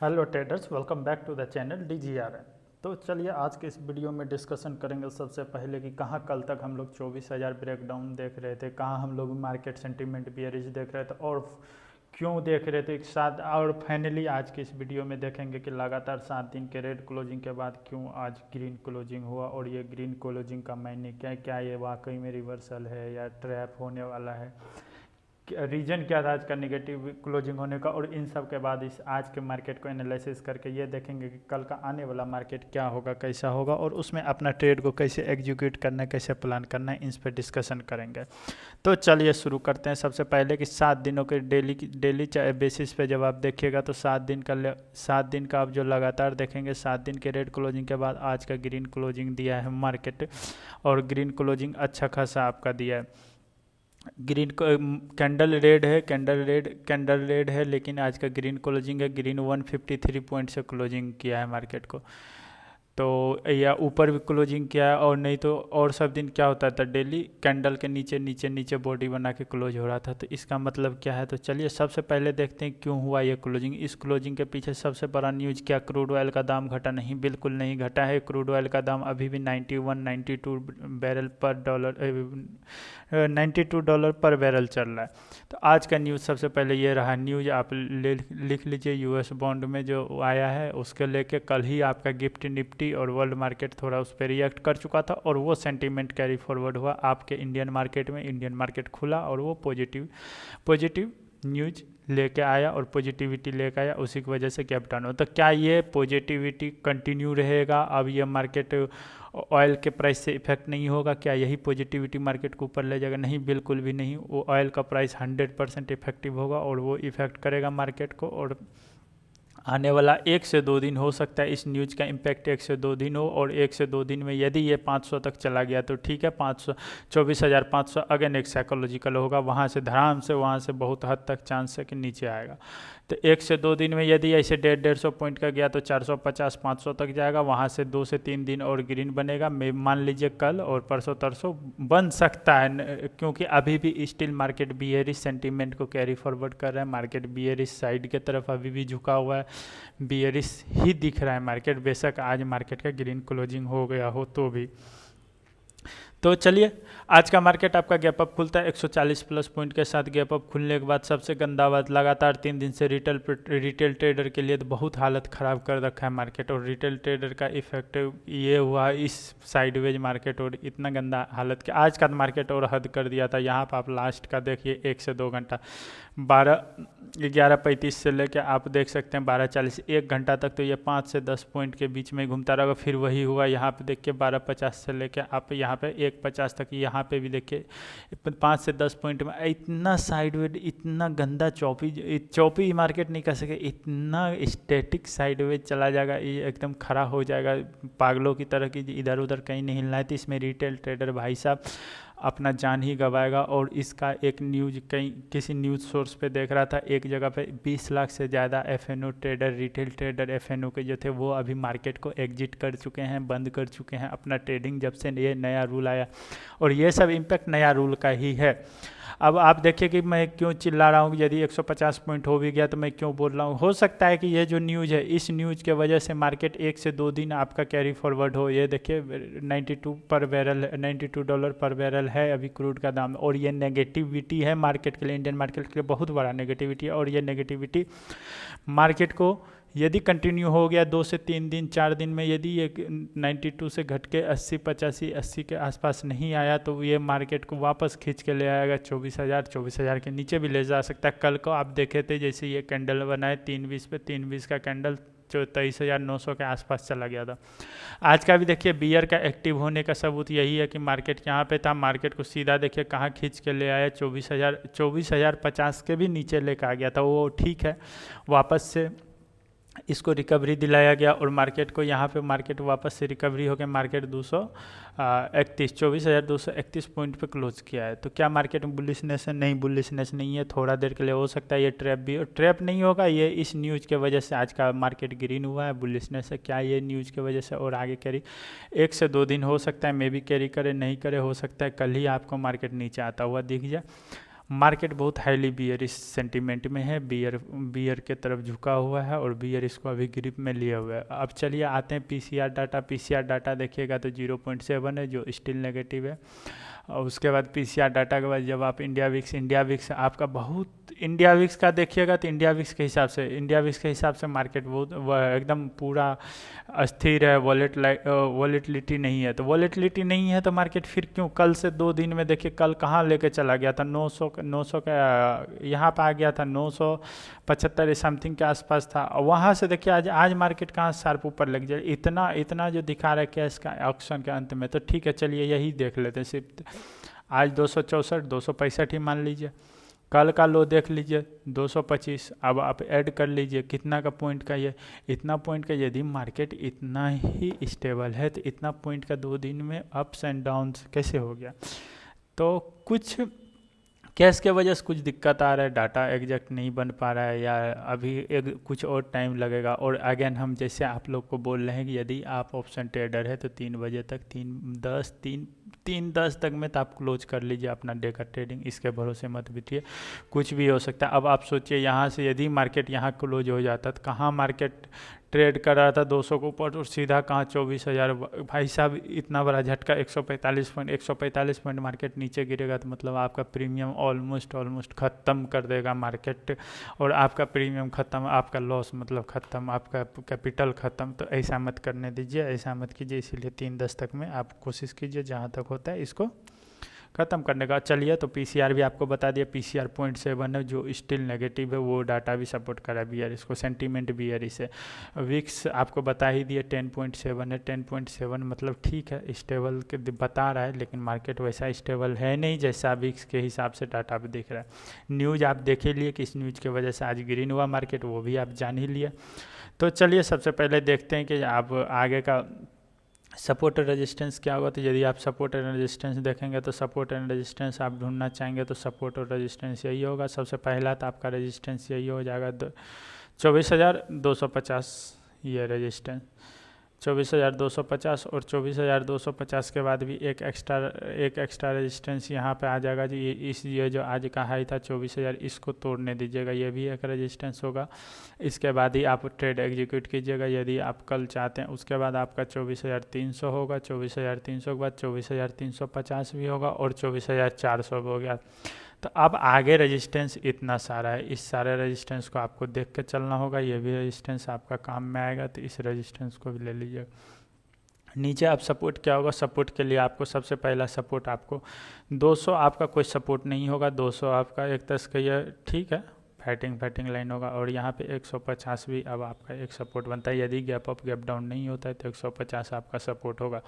Hello traders, welcome back to the channel DGRN। तो चलिए आज के इस वीडियो में डिस्कशन करेंगे सबसे पहले कि कहाँ कल तक हम लोग 24,000 ब्रेकडाउन देख रहे थे, कहाँ हम लोग मार्केट सेंटीमेंट बियरिश देख रहे थे और क्यों देख रहे थे एक साथ, और फाइनली आज के इस वीडियो में देखेंगे कि लगातार 7 दिन के रेड क्लोजिंग के बाद क्यों आज ग्रीन क्लोजिंग हुआ और ये ग्रीन क्लोजिंग का मायने क्या, क्या ये वाकई में रिवर्सल है या ट्रैप होने वाला है, रीजन क्या था आज का निगेटिव क्लोजिंग होने का। और इन सब के बाद इस आज के मार्केट को एनालिसिस करके ये देखेंगे कि कल का आने वाला मार्केट क्या होगा, कैसा होगा और उसमें अपना ट्रेड को कैसे एग्जीक्यूट करना है, कैसे प्लान करना है, इस पर डिस्कशन करेंगे। तो चलिए शुरू करते हैं। सबसे पहले कि 7 दिनों के डेली बेसिस पे जब आप देखिएगा तो 7 दिन का आप जो लगातार देखेंगे 7 दिन के रेड क्लोजिंग के बाद आज का ग्रीन क्लोजिंग दिया है मार्केट, और ग्रीन क्लोजिंग अच्छा खासा आपका दिया है। ग्रीन कैंडल रेड है, लेकिन आज का ग्रीन क्लोजिंग है, ग्रीन 153 पॉइंट से क्लोजिंग किया है मार्केट को। तो या ऊपर भी क्लोजिंग किया है, और नहीं तो और सब दिन क्या होता था, डेली कैंडल के नीचे नीचे नीचे बॉडी बना के क्लोज हो रहा था। तो इसका मतलब क्या है, तो चलिए सबसे पहले देखते हैं क्यों हुआ ये क्लोजिंग। इस क्लोजिंग के पीछे सबसे बड़ा न्यूज़ क्या, क्रूड ऑयल का दाम घटा नहीं, बिल्कुल नहीं घटा है। क्रूड ऑयल का दाम अभी भी 92 बैरल पर डॉलर $92 पर बैरल चल रहा है। तो आज का न्यूज़ सबसे पहले ये रहा। न्यूज़ आप लिख लीजिए, यूएस बॉन्ड में जो आया है उसके लेके कल ही आपका गिफ्ट निफ्टी और वर्ल्ड मार्केट थोड़ा उस पर रिएक्ट कर चुका था, और वो सेंटीमेंट कैरी फॉरवर्ड हुआ आपके इंडियन मार्केट में। इंडियन मार्केट खुला और वो पॉजिटिव न्यूज लेके आया और पॉजिटिविटी लेके आया, उसी की वजह से गैप डाउन हो। तो क्या ये पॉजिटिविटी कंटिन्यू रहेगा, अब ये मार्केट ऑयल के प्राइस से इफेक्ट नहीं होगा, क्या यही पॉजिटिविटी मार्केट को ऊपर ले जाएगा? नहीं, बिल्कुल भी नहीं। वो ऑयल का प्राइस 100% इफेक्टिव होगा और वो इफेक्ट करेगा मार्केट को, और आने वाला 1 से 2 दिन हो सकता है इस न्यूज़ का इम्पैक्ट 1 से 2 दिन हो, और 1 से 2 दिन में यदि ये 500 तक चला गया तो ठीक है, 500 24,500 अगेन एक साइकोलॉजिकल होगा, वहाँ से धड़ाम से वहाँ से बहुत हद तक चांस है कि नीचे आएगा। तो 1 से 2 दिन में यदि ऐसे 150 पॉइंट का गया तो 450-500 तक जाएगा, वहाँ से 2 से 3 दिन और ग्रीन बनेगा। मैं मान लीजिए कल और परसों तरसों बन सकता है, क्योंकि अभी भी स्टिल मार्केट बियरिश सेंटीमेंट को कैरी फॉरवर्ड कर रहा है। मार्केट बियरिश साइड के तरफ अभी भी झुका हुआ है, बियरिश ही दिख रहा है मार्केट, बेशक आज मार्केट का ग्रीन क्लोजिंग हो गया हो तो भी। तो चलिए आज का मार्केट आपका गैप अप खुलता है 140 प्लस पॉइंट के साथ। गैप अप खुलने के बाद सबसे गंदा बात, लगातार 3 दिन से रिटेल ट्रेडर के लिए तो बहुत हालत ख़राब कर रखा है मार्केट, और रिटेल ट्रेडर का इफेक्ट ये हुआ इस साइडवेज मार्केट, और इतना गंदा हालत कि आज का मार्केट और हद कर दिया था। यहाँ पर आप लास्ट का देखिए 1 से 2 घंटा 11:35 से लेकर आप देख सकते हैं 12:40, 1 घंटा तक तो ये 5 से 10 पॉइंट के बीच में घूमता रहेगा। फिर वही हुआ यहाँ पे देखिए 12:50 से लेकर आप यहाँ पे 1:50 तक, यहाँ पे भी देखिए 5 से 10 पॉइंट में इतना साइडवेज, इतना गंदा चौपी मार्केट नहीं कर सके, इतना स्टैटिक साइडवेज चला जाएगा, ये एकदम खड़ा हो जाएगा पागलों की तरह की, इधर उधर कहीं नहीं हिलना है। तो इसमें रिटेल ट्रेडर भाई साहब अपना जान ही गवाएगा। और इसका एक न्यूज कहीं किसी न्यूज़ सोर्स पे देख रहा था, एक जगह पे 20 लाख से ज़्यादा FnO trader, retail trader FnO के जो थे वो अभी मार्केट को एग्जिट कर चुके हैं, बंद कर चुके हैं अपना ट्रेडिंग, जब से ये नया रूल आया। और ये सब इम्पैक्ट नया रूल का ही है। अब आप देखिए कि मैं क्यों चिल्ला रहा हूँ, यदि 150 पॉइंट हो भी गया तो मैं क्यों बोल रहा हूँ। हो सकता है कि ये जो न्यूज़ है, इस न्यूज़ के वजह से मार्केट 1 से 2 दिन आपका कैरी फॉरवर्ड हो। ये देखिए 92 डॉलर पर बैरल है अभी क्रूड का दाम, और ये नेगेटिविटी है मार्केट के लिए, इंडियन मार्केट के लिए बहुत बड़ा नेगेटिविटी है। और ये नेगेटिविटी मार्केट को यदि कंटिन्यू हो गया 2 से 3 दिन 4 दिन में, यदि ये 92 से घट के 80 के आसपास नहीं आया तो ये मार्केट को वापस खींच के ले आएगा 24,000 के नीचे भी ले जा सकता है। कल को आप देखे थे जैसे ये कैंडल बनाए 3:20 पे, 3:20 का कैंडल 23,900 के आसपास चला गया था। आज का भी देखिए बियर का एक्टिव होने का सबूत यही है कि मार्केट यहाँ पे था, मार्केट को सीधा देखिए कहाँ खींच के ले आया, 24,050 के भी नीचे लेकर आ गया था। वो ठीक है, वापस से इसको रिकवरी दिलाया गया, और मार्केट को यहाँ पे मार्केट वापस से रिकवरी होकर मार्केट 24,231 पॉइंट पे क्लोज किया है। तो क्या मार्केट में बुलिशनेस है? नहीं, बुलिशनेस नहीं है। थोड़ा देर के लिए हो सकता है ये ट्रैप भी हो, ट्रैप नहीं होगा, ये इस न्यूज़ के वजह से आज का मार्केट ग्रीन हुआ है। बुलिशनेस है क्या ये न्यूज़ के वजह से, और आगे कैरी 1 से 2 दिन हो सकता है, मे भी कैरी करे नहीं करे, हो सकता है कल ही आपको मार्केट नीचे आता हुआ दिख जाए। मार्केट बहुत हाईली बियरिश सेंटीमेंट में है, बियर के तरफ झुका हुआ है और बियर इसको अभी ग्रिप में लिया हुआ है। अब चलिए आते हैं पीसीआर डाटा। पीसीआर डाटा देखिएगा तो 0.7 है जो स्टिल नेगेटिव है। और उसके बाद पीसीआर डाटा के बाद जब आप इंडिया विक्स आपका बहुत, इंडिया विक्स का देखिएगा तो इंडिया विक्स के हिसाब से मार्केट बहुत एकदम पूरा अस्थिर है, वॉलेटिलिटी नहीं है। तो वॉलेटिलिटी नहीं है तो मार्केट फिर क्यों, कल से 2 दिन में देखिए कल कहाँ लेके चला गया था, 900 का यहाँ पे आ गया था, 975 समथिंग के आसपास था। वहाँ से देखिए आज मार्केट कहाँ शार्प ऊपर लग जाए, इतना जो दिखा रहा है कैश का ऑक्शन के अंत में। तो ठीक है चलिए यही देख लेते हैं। सिर्फ आज 264 265 ही मान लीजिए, कल का लो देख लीजिए 225। अब आप ऐड कर लीजिए कितना का पॉइंट का, ये इतना पॉइंट का। यदि मार्केट इतना ही स्टेबल है तो इतना पॉइंट का 2 दिन में अप्स एंड डाउन्स कैसे हो गया। तो कुछ कैश के वजह से कुछ दिक्कत आ रहा है, डाटा एग्जैक्ट नहीं बन पा रहा है या अभी एक कुछ और टाइम लगेगा। और अगेन हम जैसे आप लोग को बोल रहे हैं कि यदि आप ऑप्शन ट्रेडर है तो 3 बजे तक 3:10 तक में तो आप क्लोज कर लीजिए अपना डे का ट्रेडिंग, इसके भरोसे मत बिठिए, कुछ भी हो सकता है। अब आप सोचिए यहाँ से यदि मार्केट यहाँ क्लोज हो जाता तो कहाँ मार्केट ट्रेड कर रहा था 200 के ऊपर और सीधा कहाँ 24,000। भाई साहब इतना बड़ा झटका, 145 पॉइंट मार्केट नीचे गिरेगा तो मतलब आपका प्रीमियम ऑलमोस्ट ख़त्म कर देगा मार्केट। और आपका प्रीमियम ख़त्म, आपका लॉस मतलब ख़त्म, आपका कैपिटल ख़त्म। तो ऐसा मत करने दीजिए, ऐसा मत कीजिए। इसीलिए 3:10 तक में आप कोशिश कीजिए जहाँ तक होता है इसको ख़त्म करने का। चलिए तो पीसीआर भी आपको बता दिया, पीसीआर 0.7 है जो स्टिल नेगेटिव है, वो डाटा भी सपोर्ट कर रहा है बियर इसको, सेंटीमेंट बियर इसे। विक्स आपको बता ही दिया 10.7 है, 10.7 मतलब ठीक है स्टेबल के बता रहा है, लेकिन मार्केट वैसा स्टेबल है नहीं जैसा विक्स के हिसाब से डाटा भी दिख रहा है। न्यूज़ आप देख ही लिए कि इस न्यूज़ की वजह से आज ग्रीन हुआ मार्केट, वो भी आप जान ही लिए। तो चलिए सबसे पहले देखते हैं कि आप आगे का सपोर्ट और रेजिस्टेंस क्या होगा। तो यदि आप सपोर्ट एंड रेजिस्टेंस देखेंगे तो सपोर्ट एंड रेजिस्टेंस आप ढूंढना चाहेंगे तो सपोर्ट और रेजिस्टेंस यही होगा। सबसे पहला तो आपका रेजिस्टेंस यही हो जाएगा 24,250, ये रेजिस्टेंस 24,250। और 24,250 के बाद भी एक एक्स्ट्रा रेजिस्टेंस यहाँ पे आ जाएगा जी। ये जो आज का हाई था 24,000, इसको तोड़ने दीजिएगा, ये भी एक रेजिस्टेंस होगा। इसके बाद ही आप ट्रेड एग्जीक्यूट कीजिएगा यदि आप कल चाहते हैं। उसके बाद आपका 24,300 होगा, 24,300 के बाद 24,350 भी होगा और 24,400 भी हो गया। तो अब आगे रेजिस्टेंस इतना सारा है, इस सारे रेजिस्टेंस को आपको देख के चलना होगा। ये भी रेजिस्टेंस आपका काम में आएगा, तो इस रेजिस्टेंस को भी ले लीजिए। नीचे आप सपोर्ट क्या होगा, सपोर्ट के लिए आपको सबसे पहला सपोर्ट आपको 200, आपका कोई सपोर्ट नहीं होगा। 200 आपका एक तस का ये ठीक है, फाइटिंग लाइन होगा। और यहाँ पे 150 भी अब आपका एक सपोर्ट बनता है। यदि गैप अप गैप डाउन नहीं होता है तो 150 आपका सपोर्ट होगा।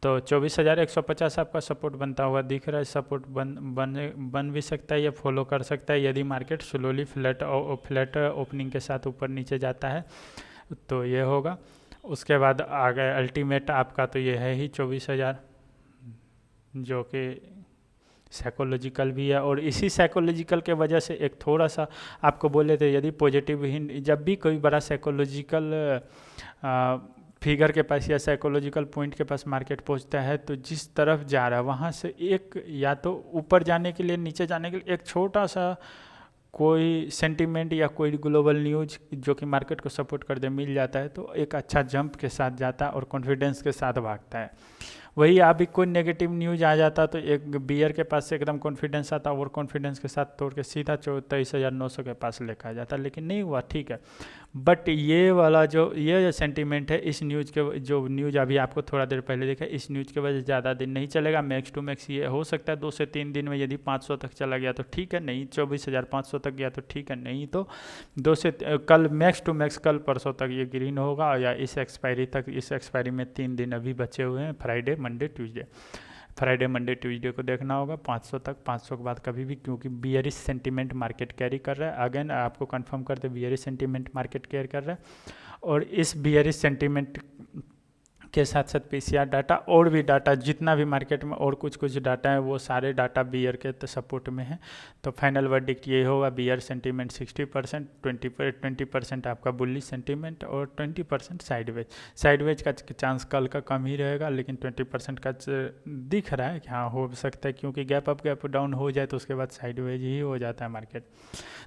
तो 24,150 आपका सपोर्ट बनता हुआ दिख रहा है। सपोर्ट बन भी सकता है या फॉलो कर सकता है यदि मार्केट स्लोली फ्लैट ओपनिंग के साथ ऊपर नीचे जाता है तो ये होगा। उसके बाद आगे अल्टीमेट आपका तो ये है ही 24,000, जो कि साइकोलॉजिकल भी है। और इसी साइकोलॉजिकल के वजह से एक थोड़ा सा आपको बोले थे, यदि पॉजिटिव हिंट, जब भी कोई बड़ा साइकोलॉजिकल फिगर के पास या साइकोलॉजिकल पॉइंट के पास मार्केट पहुंचता है तो जिस तरफ जा रहा है वहाँ से एक या तो ऊपर जाने के लिए, नीचे जाने के लिए एक छोटा सा कोई सेंटीमेंट या कोई ग्लोबल न्यूज जो कि मार्केट को सपोर्ट कर दे मिल जाता है तो एक अच्छा जंप के साथ जाता है और कॉन्फिडेंस के साथ भागता है। वही अभी कोई नेगेटिव न्यूज आ जाता तो एक बियर के पास से एकदम कॉन्फिडेंस आता और कॉन्फिडेंस के साथ तोड़ के सीधा 23,900 के पास लेकर आ जाता, लेकिन नहीं हुआ, ठीक है। बट ये वाला ये सेंटीमेंट है इस न्यूज़ के, जो न्यूज़ अभी आपको थोड़ा देर पहले देखा, इस न्यूज़ के वजह से ज़्यादा दिन नहीं चलेगा। मैक्स टू मैक्स ये हो सकता है 2 से 3 दिन में यदि 500 तक चला गया तो ठीक है, नहीं 24,500 तक गया तो ठीक है, नहीं तो कल मैक्स टू मैक्स कल परसों तक ये ग्रीन होगा या इस एक्सपायरी तक। इस एक्सपायरी में 3 दिन अभी बचे हुए हैं, फ्राइडे मंडे ट्यूसडे को देखना होगा 500 तक। 500 के बाद कभी भी, क्योंकि बियरिश सेंटीमेंट मार्केट कैरी कर रहा है। अगेन आपको कंफर्म करते बियरिश सेंटीमेंट मार्केट कैरी कर रहा है और इस बियरिश सेंटीमेंट के साथ साथ पीसीआर डाटा और भी डाटा जितना भी मार्केट में और कुछ कुछ डाटा है वो सारे डाटा बियर के सपोर्ट में है। तो फाइनल वर्डिक्ट ये होगा, बियर सेंटीमेंट 60%, 20% आपका बुलिश सेंटीमेंट और 20% साइडवेज। साइडवेज का चांस कल का कम ही रहेगा, लेकिन 20% का दिख रहा है कि हाँ हो सकता है, क्योंकि गैप अप गैप डाउन हो जाए तो उसके बाद साइडवेज ही हो जाता है मार्केट।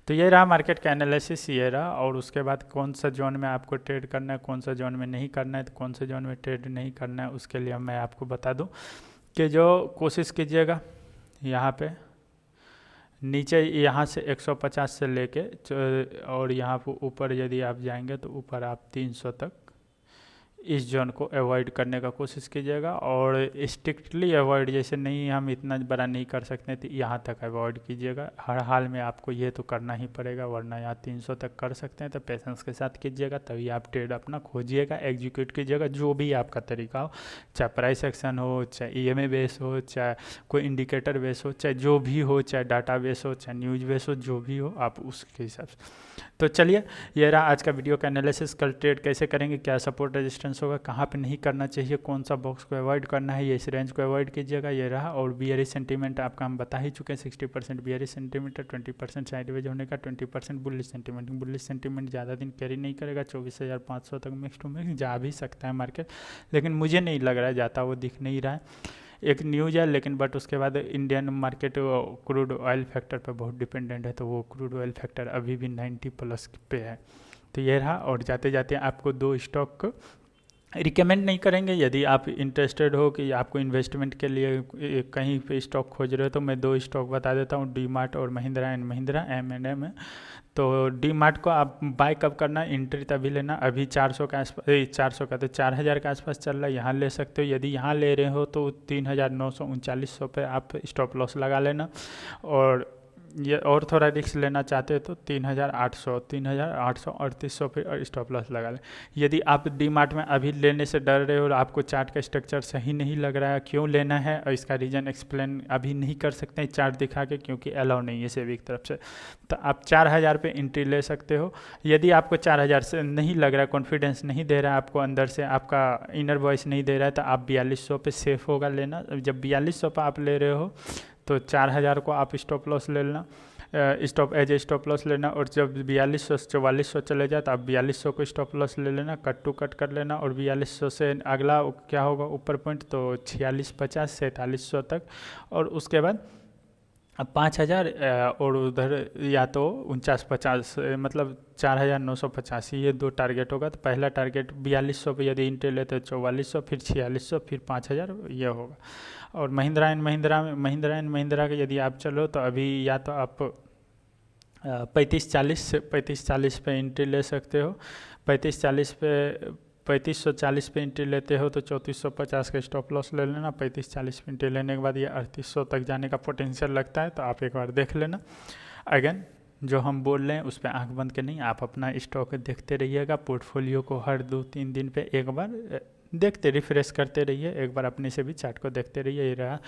तो ये रहा मार्केट का एनालिसिस, ये रहा। और उसके बाद कौन सा जोन में आपको ट्रेड करना है, कौन सा जोन में नहीं करना है, तो कौन से जोन में ट्रेड नहीं करना है उसके लिए मैं आपको बता दूं कि जो कोशिश कीजिएगा यहाँ पे नीचे यहाँ से 150 से लेके और यहाँ पर ऊपर यदि आप जाएंगे तो ऊपर आप 300 तक इस जोन को अवॉइड करने का कोशिश कीजिएगा। और स्ट्रिक्टली अवॉइड, जैसे नहीं हम इतना बड़ा नहीं कर सकते तो यहाँ तक अवॉइड कीजिएगा। हर हाल में आपको ये तो करना ही पड़ेगा, वरना यहाँ 300 तक कर सकते हैं। तो पेशेंस के साथ कीजिएगा, तभी आप ट्रेड अपना खोजिएगा, एग्जीक्यूट कीजिएगा, जो भी आपका तरीका हो, चाहे प्राइस एक्शन हो, चाहे ईएमए बेस हो, चाहे कोई इंडिकेटर बेस हो, चाहे जो भी हो, चाहे डाटा बेस हो, चाहे न्यूज बेस हो, जो भी हो आप उसके हिसाब से। तो चलिए, ये रहा आज का वीडियो का एनालिसिस। कल ट्रेड कैसे करेंगे, क्या सपोर्ट रेजिस्टेंस होगा, कहाँ पे नहीं करना चाहिए, कौन सा बॉक्स को अवॉइड करना है, ये इस रेंज को अवॉइड कीजिएगा, ये रहा। और बियरिश सेंटीमेंट आपका हम बता ही चुके हैं, 60% बियरिश सेंटीमेंट, 20% साइडवेज होने का, 20% बुलिश सेंटीमेंट। बुलिश सेंटीमेंट ज़्यादा दिन कैरी नहीं करेगा, 24,500 तक मिक्स टू मिक्स जा भी सकता है मार्केट, लेकिन मुझे नहीं लग रहा है जाता, वो दिख नहीं रहा है। एक न्यूज़ है लेकिन, बट उसके बाद Indian market crude oil factor पर बहुत डिपेंडेंट है, तो वो क्रूड ऑयल फैक्टर अभी भी 90+ पे है। तो ये रहा। और जाते जाते आपको 2 स्टॉक को रिकमेंड नहीं करेंगे। यदि आप इंटरेस्टेड हो कि आपको इन्वेस्टमेंट के लिए कहीं पे स्टॉक खोज रहे हो, तो मैं 2 स्टॉक बता देता हूँ, डी मार्ट और महिंद्रा एंड महिंद्रा M&M है। तो डी मार्ट को आप बाय कब करना, एंट्री तभी लेना, अभी 400 के आसपास, 400 का तो 4000 के आसपास चल रहा है, यहाँ ले सकते हो। यदि यहाँ ले रहे हो तो 3900 पे आप स्टॉप लॉस लगा लेना। और ये और थोड़ा रिस्क लेना चाहते हो तो 3800 3800 पे स्टॉप लॉस लगा लें। यदि आप डी मार्ट में अभी लेने से डर रहे हो और आपको चार्ट का स्ट्रक्चर सही नहीं लग रहा है, क्यों लेना है और इसका रीज़न एक्सप्लेन अभी नहीं कर सकते हैं चार्ट दिखा के, क्योंकि अलाउ नहीं है सेबी की तरफ से, तो आप 4000 पे एंट्री ले सकते हो। यदि आपको 4000 से नहीं लग रहा है, कॉन्फिडेंस नहीं दे रहा है आपको, अंदर से आपका इनर वॉइस नहीं दे रहा है, तो आप 4200 पे सेफ होगा लेना। जब 4200 पे आप ले रहे हो तो 4000 को आप स्टॉप लॉस ले लेना, स्टॉप लॉस लेना। और जब 4200 से 4400 चले जाए तो आप 4200 को स्टॉप लॉस ले लेना, कट टू कट कर लेना। और 4200 से अगला क्या होगा ऊपर पॉइंट, तो 4650 4300 तक। और उसके बाद 5000 और उधर या तो 4950, मतलब 4950, ये 2 टारगेट होगा। तो पहला टारगेट 4200 पे यदि इंट्री लेते हैं 4400, फिर 4600, फिर 5000 ये होगा। और महिंद्रा एंड महिंद्रा के यदि आप चलो तो अभी या तो आप 3540 पे एंट्री ले सकते हो, 3540 पे एंट्री लेते हो तो 3450 का स्टॉप लॉस ले लेना। 3540 पे एंट्री लेने के बाद ये 3800 तक जाने का पोटेंशियल लगता है, तो आप एक बार देख लेना। अगेन जो हम बोल रहे हैं उस पर आंख बंद के नहीं, आप अपना स्टॉक देखते रहिएगा, पोर्टफोलियो को हर 2-3 दिन पे एक बार देखते रिफ्रेश करते रहिए, एक बार अपने से भी चार्ट को देखते रहिए, ये रहा।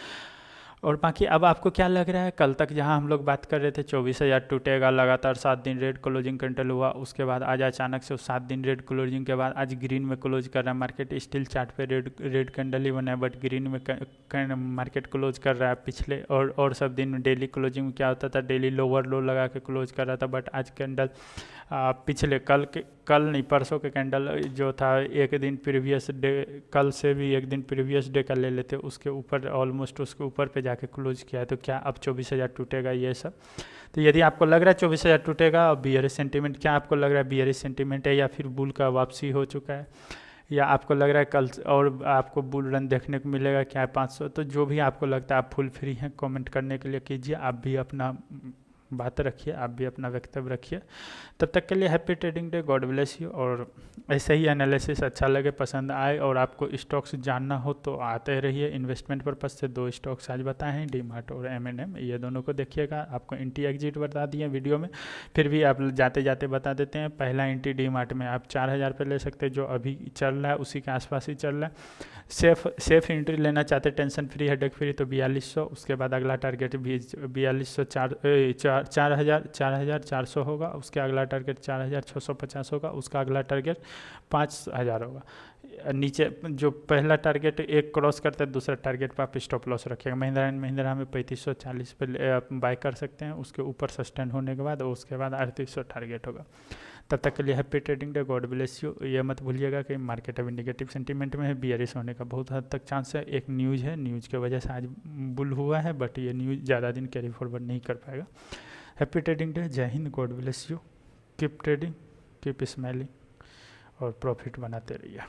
और बाकी अब आपको क्या लग रहा है, कल तक जहां हम लोग बात कर रहे थे 24,000 टूटेगा, लगातार 7 दिन रेड क्लोजिंग कंट्रोल हुआ, उसके बाद आज अचानक से 7 दिन रेड क्लोजिंग के बाद आज ग्रीन में क्लोज कर रहा है मार्केट। स्टिल चार्ट पे रेड कैंडल ही बना है, बट ग्रीन में मार्केट क्लोज कर रहा है। पिछले और सब दिन डेली क्लोजिंग में क्या होता था, डेली लोअर लो लगा के क्लोज कर रहा था, बट आज कैंडल पिछले कल नहीं परसों के कैंडल जो था, एक दिन प्रीवियस डे, कल से भी एक दिन प्रीवियस डे का ले लेते, उसके ऊपर ऑलमोस्ट उसके ऊपर पे जाके क्लोज किया है। तो क्या अब 24,000 टूटेगा ये सब? तो यदि आपको लग रहा है 24,000 टूटेगा, और बियरिश सेंटीमेंट, क्या आपको लग रहा है बियरिश सेंटीमेंट है या फिर बुल का वापसी हो चुका है, या आपको लग रहा है कल और आपको बुल रन देखने को मिलेगा क्या है 500? तो जो भी आपको लगता है आप फुल फ्री हैं कमेंट करने के लिए कीजिए, आप भी अपना बात रखिए, आप भी अपना वक्तव्य रखिए। तब तक के लिए happy trading day, God bless you. और ऐसे ही एनालिसिस अच्छा लगे, पसंद आए और आपको स्टॉक्स जानना हो तो आते रहिए। इन्वेस्टमेंट पर्पज से 2 स्टॉक्स आज बताए हैं, डी मार्ट और M&M, ये दोनों को देखिएगा। आपको एंट्री एग्जिट बता दिए वीडियो में, फिर भी आप जाते जाते बता देते हैं। पहला एंट्री डी मार्ट में आप 4000 पे ले सकते हैं, जो अभी चल रहा है उसी के आसपास ही चल रहा है। सेफ एंट्री लेना चाहते, टेंशन फ्री, हेडेक फ्री, तो 4200। उसके बाद अगला टारगेट 4200 4400 होगा, उसके अगला टारगेट 4650 होगा, उसका अगला टारगेट 5,000 होगा। नीचे जो पहला टारगेट एक क्रॉस करता है, दूसरा टारगेट पर आप स्टॉप लॉस रखिएगा। महिंद्रा एंड महिंद्रा में 3540 पे आप बाय कर सकते हैं, उसके ऊपर सस्टेन होने के बाद, और उसके बाद 3800 टारगेट होगा। तब तक के लिए happy trading day, God bless you. ये मत भूलिएगा कि मार्केट अभी नेगेटिव सेंटीमेंट में है, बियरिश होने का बहुत हद तक चांस है। एक न्यूज़ है, न्यूज़ की वजह से आज बुल हुआ है, बट ये न्यूज़ ज़्यादा दिन कैरी फॉरवर्ड नहीं कर पाएगा। हैप्पी ट्रेडिंग डे, जय Hind, God bless you, keep trading, keep smiling और प्रॉफिट बनाते रहिए।